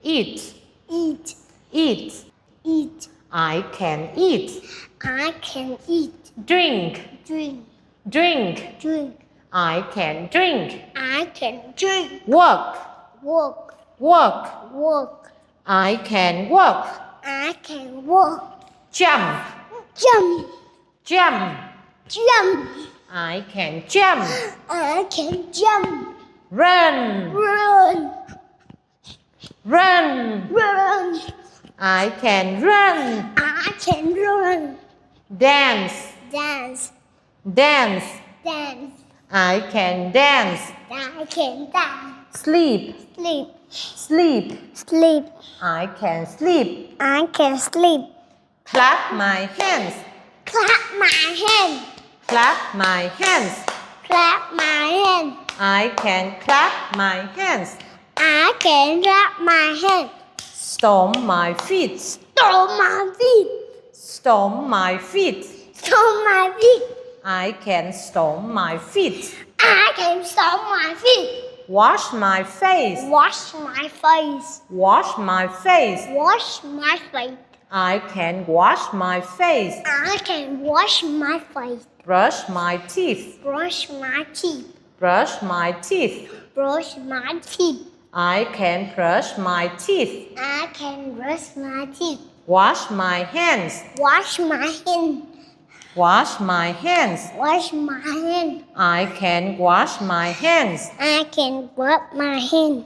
Eat. Eat. Eat. Eat. I can eat. I can eat. Drink. Drink. Drink. Drink. I can drink. I can drink. Work. Walk. Work. Walk. I can walk. I can walk. Jump. Jump. Jump. Jump. I can jump. I can jump. Run. Run. Run. Run. I can run. I can run. Dance. Dance. Dance. Dance. I can dance. I can dance. Sleep. Sleep. Sleep. Sleep. I can sleep. I can sleep. Clap my hands. Clap my hand. Clap my hands. Clap my hand. I can clap my hands. I can clap my hand. Stomp my feet. Stomp my feet. Stomp my feet. Stomp my feet. I can stomp my feet. I can stomp my feet. Wash my face. Wash my face. Wash my face. Wash my face. I can wash my face. I can wash my face. Brush my teeth. Brush my teeth. Brush my teeth. Brush my teeth. I can brush my teeth. I can brush my teeth. Wash my hands. Wash my hand. Wash my hands. Wash my hand. I can wash my hands. I can rub my hand.